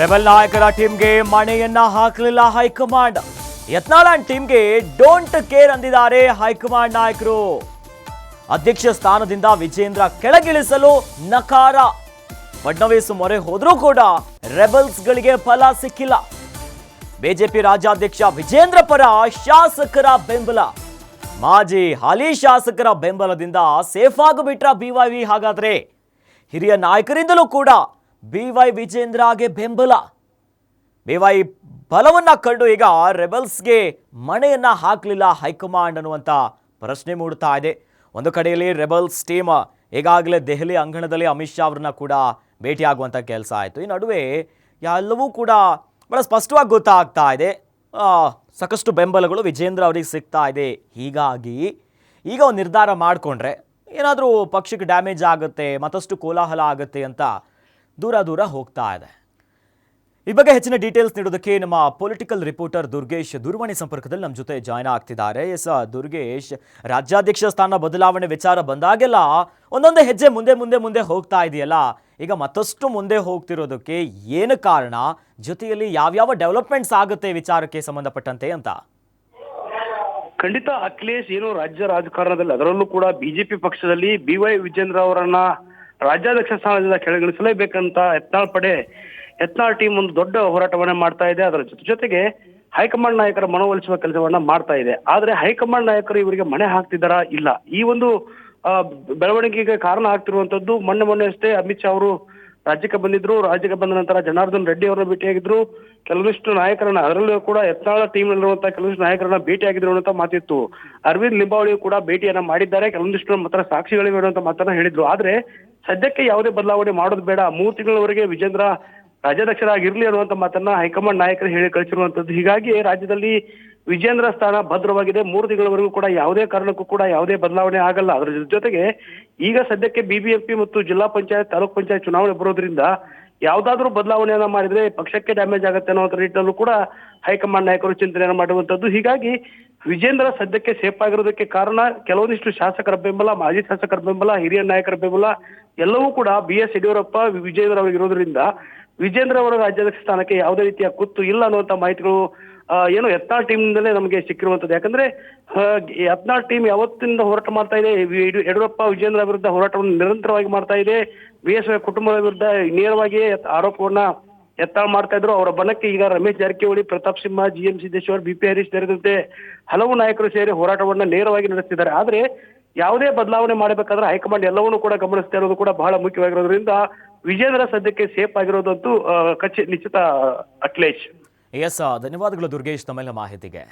Rebel ನಾಯಕರ ಟೀಮ್ಗೆ ಮಣೆಯನ್ನ ಹಾಕಲಿಲ್ಲ ಹೈಕಮಾಂಡ್. ಯತ್ನಾಳ್ ಅಂಡ್ ಟೀಮ್ಗೆ ಡೋಂಟ್ ಕೇರ್ ಅಂದಿದ್ದಾರೆ ಹೈಕಮಾಂಡ್ ನಾಯಕರು. ಅಧ್ಯಕ್ಷ ಸ್ಥಾನದಿಂದ ವಿಜೇಂದ್ರ ಕೆಳಗಿಳಿಸಲು ನಕಾರ. ಫಡ್ನವೀಸ್ ಮೊರೆ ಹೋದ್ರೂ ಕೂಡ ರೆಬಲ್ಸ್ಗಳಿಗೆ ಫಲ ಸಿಕ್ಕಿಲ್ಲ. ಬಿಜೆಪಿ ರಾಜ್ಯಾಧ್ಯಕ್ಷ ವಿಜೇಂದ್ರ ಪರ ಶಾಸಕರ ಬೆಂಬಲ. ಮಾಜಿ ಹಾಲಿ ಶಾಸಕರ ಬೆಂಬಲದಿಂದ ಸೇಫ್ ಆಗಿಬಿಟ್ರ ಬಿವೈವಿ. ಹಾಗಾದ್ರೆ ಹಿರಿಯ ನಾಯಕರಿಂದಲೂ ಕೂಡ ಬಿವೈ ವಿಜೇಂದ್ರಗೆ ಬೆಂಬಲ. ಬಿವೈ ಬಲವನ್ನ ಕಂಡು ಈಗ ರೆಬಲ್ಸ್ಗೆ ಮಣೆಯನ್ನ ಹಾಕಲಿಲ್ಲ ಹೈಕಮಾಂಡ್ ಅನ್ನುವಂಥ ಪ್ರಶ್ನೆ ಮೂಡ್ತಾ ಇದೆ. ಒಂದು ಕಡೆಯಲ್ಲಿ ರೆಬಲ್ಸ್ ಟೀಮ್ ಈಗಾಗಲೇ ದೆಹಲಿ ಅಂಗಣದಲ್ಲಿ ಅಮಿತ್ ಶಾ ಅವರನ್ನ ಕೂಡ ಭೇಟಿಯಾಗುವಂಥ ಕೆಲಸ ಆಯಿತು. ಈ ನಡುವೆ ಎಲ್ಲವೂ ಕೂಡ ಬಹಳ ಸ್ಪಷ್ಟವಾಗಿ ಗೊತ್ತಾಗ್ತಾ ಇದೆ. ಸಾಕಷ್ಟು ಬೆಂಬಲಗಳು ವಿಜೇಂದ್ರ ಅವರಿಗೆ ಸಿಗ್ತಾ ಇದೆ. ಹೀಗಾಗಿ ಈಗ ಒಂದು ನಿರ್ಧಾರ ಮಾಡಿಕೊಂಡ್ರೆ ಏನಾದರೂ ಪಕ್ಷಕ್ಕೆ ಡ್ಯಾಮೇಜ್ ಆಗುತ್ತೆ, ಮತ್ತಷ್ಟು ಕೋಲಾಹಲ ಆಗುತ್ತೆ ಅಂತ ದೂರ ಹೋಗ್ತಾ ಇದೆ. ಈ ಬಗ್ಗೆ ಹೆಚ್ಚಿನ ಡೀಟೇಲ್ಸ್ ನೀಡೋದಕ್ಕೆ ನಮ್ಮ ಪೊಲಿಟಿಕಲ್ ರಿಪೋರ್ಟರ್ ದುರ್ಗೇಶ್ ದೂರವಾಣಿ ಸಂಪರ್ಕದಲ್ಲಿ ನಮ್ಮ ಜೊತೆ ಜಾಯ್ನ್ ಆಗ್ತಿದ್ದಾರೆ. ಎಸ್ ದುರ್ಗೇಶ್, ರಾಜ್ಯಾಧ್ಯಕ್ಷ ಸ್ಥಾನ ಬದಲಾವಣೆ ವಿಚಾರ ಬಂದಾಗೆಲ್ಲ ಒಂದೊಂದೇ ಹೆಜ್ಜೆ ಮುಂದೆ ಹೋಗ್ತಾ ಇದೆಯಲ್ಲ, ಈಗ ಮತ್ತಷ್ಟು ಮುಂದೆ ಹೋಗ್ತಿರೋದಕ್ಕೆ ಏನು ಕಾರಣ? ಜೊತೆಯಲ್ಲಿ ಯಾವ್ಯಾವ ಡೆವಲಪ್ಮೆಂಟ್ಸ್ ಆಗುತ್ತೆ ವಿಚಾರಕ್ಕೆ ಸಂಬಂಧಪಟ್ಟಂತೆ ಅಂತ? ಖಂಡಿತ ಅಖಿಲೇಶ್, ಏನು ರಾಜ್ಯ ರಾಜಕಾರಣದಲ್ಲಿ ಅದರಲ್ಲೂ ಕೂಡ ಬಿಜೆಪಿ ಪಕ್ಷದಲ್ಲಿ ಬಿವೈ ವಿಜೇಂದ್ರ ಅವರನ್ನ ರಾಜ್ಯಾಧ್ಯಕ್ಷ ಸ್ಥಾನದಿಂದ ಕೆಳಗಿಳಿಸಲೇಬೇಕಂತ ಯತ್ನಾಳ್ ಟೀಮ್ ಒಂದು ದೊಡ್ಡ ಹೋರಾಟವನ್ನ ಮಾಡ್ತಾ ಇದೆ. ಅದರ ಜೊತೆಗೆ ಹೈಕಮಾಂಡ್ ನಾಯಕರ ಮನವೊಲಿಸುವ ಕೆಲಸವನ್ನ ಮಾಡ್ತಾ ಇದೆ. ಆದ್ರೆ ಹೈಕಮಾಂಡ್ ನಾಯಕರು ಇವರಿಗೆ ಮಣೆ ಹಾಕ್ತಿದಾರಾ? ಇಲ್ಲ. ಈ ಒಂದು ಬೆಳವಣಿಗೆಗೆ ಕಾರಣ ಆಗ್ತಿರುವಂತದ್ದು ಮೊನ್ನೆ ಅಷ್ಟೇ ಅಮಿತ್ ಶಾ ಅವರು ರಾಜ್ಯಕ್ಕೆ ಬಂದಿದ್ರು. ರಾಜ್ಯಕ್ಕೆ ಬಂದ ನಂತರ ಜನಾರ್ದನ್ ರೆಡ್ಡಿ ಅವರನ್ನ ಭೇಟಿಯಾಗಿದ್ರು. ಕೆಲವೊಂದಿಷ್ಟು ನಾಯಕರನ್ನ, ಅದರಲ್ಲೂ ಕೂಡ ಯತ್ನಾಳ ಟೀಮ್ ನಲ್ಲಿರುವಂತಹ ಕೆಲವೊಂದಿಷ್ಟು ನಾಯಕರನ್ನ ಭೇಟಿಯಾಗಿದ್ರು ಅಂತ ಮಾತಿತ್ತು. ಅರವಿಂದ್ ಲಿಂಬಾವಳಿ ಕೂಡ ಭೇಟಿಯನ್ನ ಮಾಡಿದ್ದಾರೆ. ಕೆಲವೊಂದಿಷ್ಟು ಮಾತ್ರ ಸಾಕ್ಷಿಗಳಿವೆ ಅನ್ನುವಂತ ಮಾತನ್ನ ಹೇಳಿದ್ರು. ಆದ್ರೆ ಸದ್ಯಕ್ಕೆ ಯಾವುದೇ ಬದಲಾವಣೆ ಮಾಡೋದು ಬೇಡ, 3 ತಿಂಗಳವರೆಗೆ ವಿಜೇಂದ್ರ ರಾಜ್ಯಾಧ್ಯಕ್ಷರಾಗಿರ್ಲಿ ಅನ್ನುವಂತ ಮಾತನ್ನ ಹೈಕಮಾಂಡ್ ನಾಯಕರು ಹೇಳಿ ಕಳಿಸಿರುವಂತದ್ದು. ಹೀಗಾಗಿ ರಾಜ್ಯದಲ್ಲಿ ವಿಜೇಂದ್ರ ಸ್ಥಾನ ಭದ್ರವಾಗಿದೆ. 3 ತಿಂಗಳವರೆಗೂ ಕೂಡ ಯಾವುದೇ ಕಾರಣಕ್ಕೂ ಕೂಡ ಯಾವುದೇ ಬದಲಾವಣೆ ಆಗಲ್ಲ. ಅದರ ಜೊತೆಗೆ ಈಗ ಸದ್ಯಕ್ಕೆ ಬಿಬಿಎಂಪಿ ಮತ್ತು ಜಿಲ್ಲಾ ಪಂಚಾಯತ್, ತಾಲೂಕ್ ಪಂಚಾಯತ್ ಚುನಾವಣೆ ಬರೋದ್ರಿಂದ ಯಾವ್ದಾದ್ರೂ ಬದಲಾವಣೆಯನ್ನ ಮಾಡಿದ್ರೆ ಪಕ್ಷಕ್ಕೆ ಡ್ಯಾಮೇಜ್ ಆಗುತ್ತೆ ಅನ್ನೋ ನಿಟ್ಟಿನಲ್ಲೂ ಕೂಡ ಹೈಕಮಾಂಡ್ ನಾಯಕರು ಚಿಂತನೆಯನ್ನು ಮಾಡುವಂತದ್ದು. ಹೀಗಾಗಿ ವಿಜೇಂದ್ರ ಸದ್ಯಕ್ಕೆ ಸೇಫ್ ಆಗಿರೋದಕ್ಕೆ ಕಾರಣ ಕೆಲವೊಂದಿಷ್ಟು ಶಾಸಕರ ಬೆಂಬಲ, ಮಾಜಿ ಶಾಸಕರ ಬೆಂಬಲ, ಹಿರಿಯ ನಾಯಕರ ಬೆಂಬಲ ಎಲ್ಲವೂ ಕೂಡ BS ಯಡಿಯೂರಪ್ಪ, ವಿಜೇಂದ್ರ ಅವರಿಗಿರೋದ್ರಿಂದ ವಿಜೇಂದ್ರ ಅವರ ರಾಜ್ಯಾಧ್ಯಕ್ಷ ಸ್ಥಾನಕ್ಕೆ ಯಾವುದೇ ರೀತಿಯ ಕುತ್ತು ಇಲ್ಲ ಅನ್ನುವಂತ ಮಾಹಿತಿಗಳು ಏನು ಯತ್ನಾಳ್ ಟೀಮ್ ನಿಂದಲೇ ನಮಗೆ ಸಿಕ್ಕಿರುವಂತದ್ದು. ಯಾಕಂದ್ರೆ ಯತ್ನಾಳ್ ಟೀಮ್ ಯಾವತ್ತಿಂದ ಹೋರಾಟ ಮಾಡ್ತಾ ಇದೆ, ಯಡಿಯೂರಪ್ಪ ವಿಜೇಂದ್ರ ವಿರುದ್ಧ ಹೋರಾಟವನ್ನು ನಿರಂತರವಾಗಿ ಮಾಡ್ತಾ ಇದೆ. BS ಕುಟುಂಬದ ವಿರುದ್ಧ ನೇರವಾಗಿ ಆರೋಪವನ್ನ ಯತ್ನಾಳ್ ಮಾಡ್ತಾ ಇದ್ರು. ಅವರ ಬಣಕ್ಕೆ ಈಗ ರಮೇಶ್ ಜಾರಕಿಹೊಳಿ, ಪ್ರತಾಪ್ ಸಿಂಹ, GM ಸಿದ್ದೇಶ್ವರ್, BP ಹರೀಶ್ ಸೇರಿದಂತೆ ಹಲವು ನಾಯಕರು ಸೇರಿ ಹೋರಾಟವನ್ನ ನೇರವಾಗಿ ನಡೆಸ್ತಿದ್ದಾರೆ. ಆದ್ರೆ ಯಾವುದೇ ಬದಲಾವಣೆ ಮಾಡಬೇಕಾದ್ರೆ ಹೈಕಮಾಂಡ್ ಎಲ್ಲವನ್ನೂ ಕೂಡ ಗಮನಿಸ್ತಾ ಇರೋದು ಕೂಡ ಬಹಳ ಮುಖ್ಯವಾಗಿರೋದ್ರಿಂದ ವಿಜೇಂದ್ರ ಸದ್ಯಕ್ಕೆ ಸೇಫ್ ಆಗಿರೋದಂತೂ ನಿಶ್ಚಿತ ಅಖಿಲೇಶ್. ಎಸ್, ಧನ್ಯವಾದಗಳು ದುರ್ಗೇಶ್ ತಮ್ಮೆಲ್ಲ ಮಾಹಿತಿಗೆ.